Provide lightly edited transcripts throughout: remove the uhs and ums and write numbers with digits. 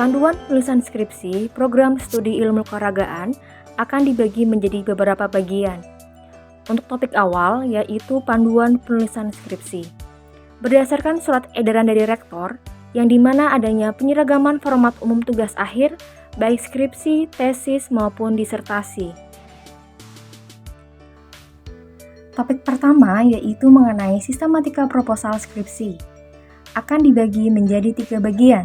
Panduan penulisan skripsi program studi ilmu kewarganegaraan akan dibagi menjadi beberapa bagian. Untuk topik awal yaitu panduan penulisan skripsi. Berdasarkan surat edaran dari rektor, yang dimana adanya penyeragaman format umum tugas akhir, baik skripsi, tesis, maupun disertasi. Topik pertama yaitu mengenai sistematika proposal skripsi. Akan dibagi menjadi 3 bagian.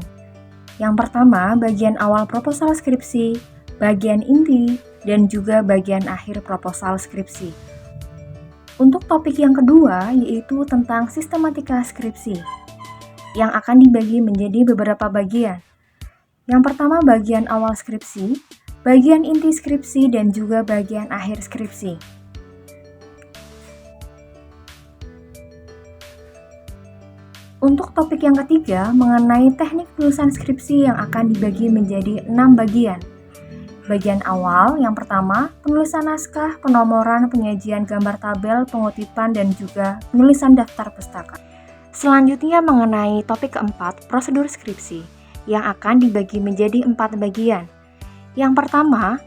Yang pertama, bagian awal proposal skripsi, bagian inti, dan juga bagian akhir proposal skripsi. Untuk topik yang kedua yaitu tentang sistematika skripsi, yang akan dibagi menjadi beberapa bagian. Yang pertama bagian awal skripsi, bagian inti skripsi, dan juga bagian akhir skripsi. Untuk topik yang ketiga mengenai teknik penulisan skripsi yang akan dibagi menjadi 6 bagian. Bagian awal yang pertama, penulisan naskah, penomoran, penyajian gambar tabel, pengutipan, dan juga penulisan daftar pustaka. Selanjutnya mengenai topik keempat, prosedur skripsi, yang akan dibagi menjadi 4 bagian. Yang pertama,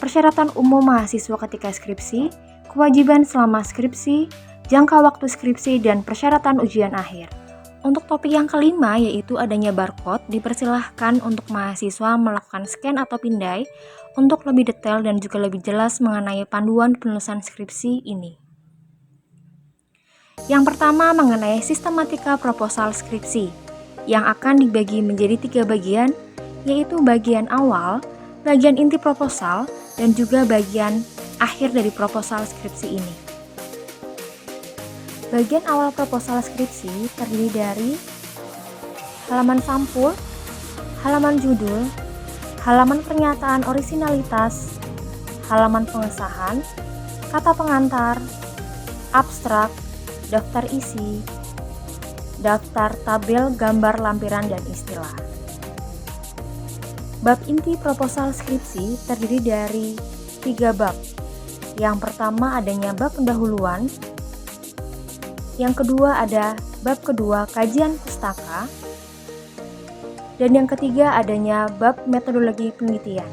persyaratan umum mahasiswa ketika skripsi, kewajiban selama skripsi, jangka waktu skripsi, dan persyaratan ujian akhir. Untuk topik yang kelima yaitu adanya barcode, dipersilahkan untuk mahasiswa melakukan scan atau pindai untuk lebih detail dan juga lebih jelas mengenai panduan penulisan skripsi ini. Yang pertama mengenai sistematika proposal skripsi, yang akan dibagi menjadi 3 bagian, yaitu bagian awal, bagian inti proposal, dan juga bagian akhir dari proposal skripsi ini. Bagian awal proposal skripsi terdiri dari halaman sampul, halaman judul, halaman pernyataan orisinalitas, halaman pengesahan, kata pengantar, abstrak, daftar isi, daftar tabel, gambar, lampiran, dan istilah. Bab inti proposal skripsi terdiri dari 3 bab. Yang pertama adanya bab pendahuluan, yang kedua ada bab kedua kajian pustaka, dan yang ketiga adanya bab metodologi penelitian.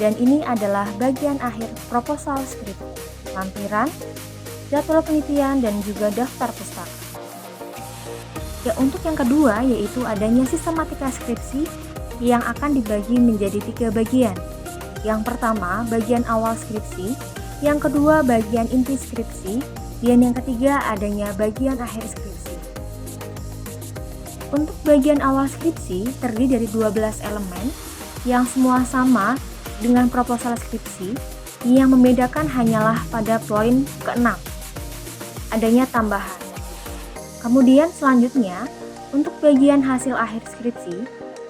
Dan ini adalah bagian akhir proposal skripsi, lampiran, jadwal penelitian, dan juga daftar pustaka. Ya, untuk yang kedua yaitu adanya sistematika skripsi yang akan dibagi menjadi 3 bagian. Yang pertama, bagian awal skripsi, yang kedua bagian inti skripsi, dan yang ketiga adanya bagian akhir skripsi. Untuk bagian awal skripsi terdiri dari 12 elemen yang semua sama dengan proposal skripsi, yang membedakan hanyalah pada poin ke-6, adanya tambahan. Kemudian selanjutnya, untuk bagian hasil akhir skripsi,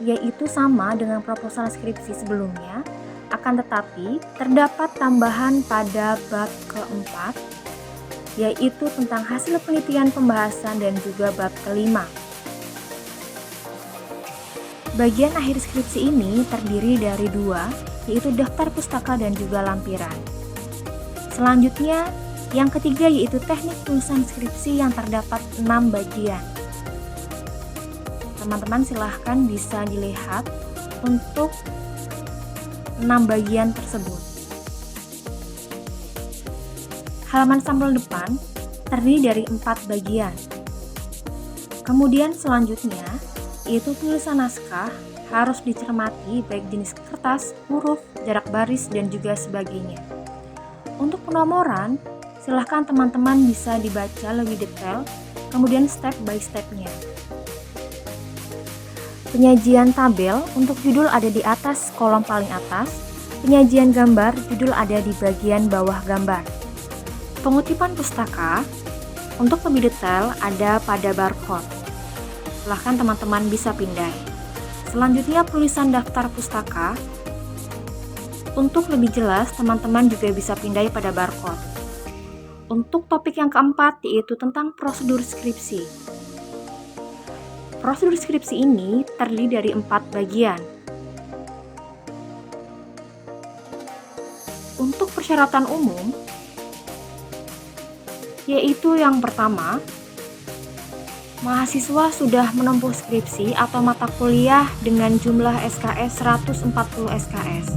yaitu sama dengan proposal skripsi sebelumnya, akan tetapi terdapat tambahan pada bab keempat, yaitu tentang hasil penelitian pembahasan dan juga bab kelima. Bagian akhir skripsi ini terdiri dari 2, yaitu daftar pustaka dan juga lampiran. Selanjutnya, yang ketiga yaitu teknik penulisan skripsi yang terdapat 6 bagian. Teman-teman silahkan bisa dilihat untuk 6 bagian tersebut. Halaman sampul depan terdiri dari 4 bagian. Kemudian selanjutnya, yaitu penulisan naskah harus dicermati baik jenis kertas, huruf, jarak baris, dan juga sebagainya. Untuk penomoran, silahkan teman-teman bisa dibaca lebih detail, kemudian step by step-nya. Penyajian tabel untuk judul ada di atas kolom paling atas, penyajian gambar judul ada di bagian bawah gambar. Pengutipan pustaka untuk lebih detail ada pada barcode. Silahkan teman-teman bisa pindai. Selanjutnya penulisan daftar pustaka. Untuk lebih jelas teman-teman juga bisa pindai pada barcode. Untuk topik yang keempat yaitu tentang prosedur skripsi. Prosedur skripsi ini terdiri dari 4 bagian. Untuk persyaratan umum, yaitu yang pertama, Mahasiswa sudah menempuh skripsi atau mata kuliah dengan jumlah SKS 140 SKS.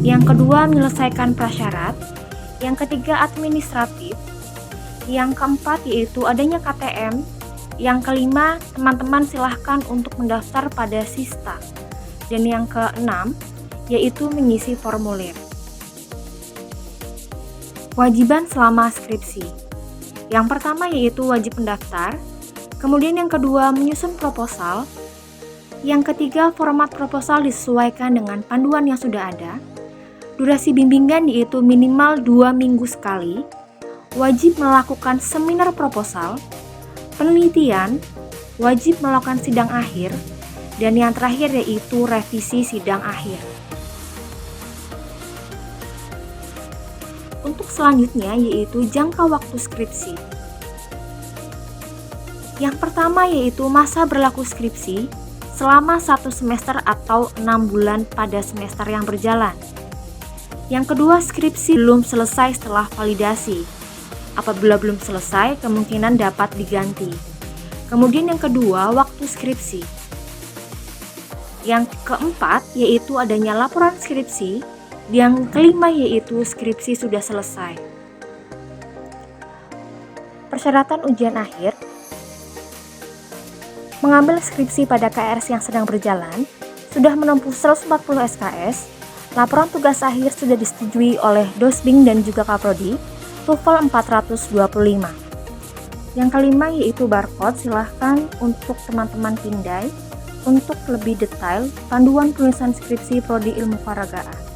Yang kedua, menyelesaikan prasyarat. Yang ketiga, administratif. Yang keempat, yaitu adanya KTM. Yang kelima, teman-teman silahkan untuk mendaftar pada Sista. Dan yang keenam, yaitu mengisi formulir. Kewajiban selama skripsi. Yang pertama yaitu wajib mendaftar, kemudian yang kedua menyusun proposal, yang ketiga format proposal disesuaikan dengan panduan yang sudah ada, durasi bimbingan yaitu minimal 2 minggu sekali, wajib melakukan seminar proposal, penelitian, wajib melakukan sidang akhir, dan yang terakhir yaitu revisi sidang akhir. Untuk selanjutnya yaitu jangka waktu skripsi. Yang pertama yaitu masa berlaku skripsi selama 1 semester atau 6 bulan pada semester yang berjalan. Yang kedua, skripsi belum selesai setelah validasi. Apabila belum selesai, kemungkinan dapat diganti. Kemudian yang kedua, waktu skripsi. Yang keempat yaitu adanya laporan skripsi. Yang kelima yaitu skripsi sudah selesai. Persyaratan ujian akhir. Mengambil skripsi pada KRS yang sedang berjalan, sudah menempuh 140 SKS, laporan tugas akhir sudah disetujui oleh Dosbing dan juga Kaprodi, TOEFL 425. Yang kelima yaitu barcode, silahkan untuk teman-teman pindai untuk lebih detail panduan penulisan skripsi Prodi Ilmu Faragaan.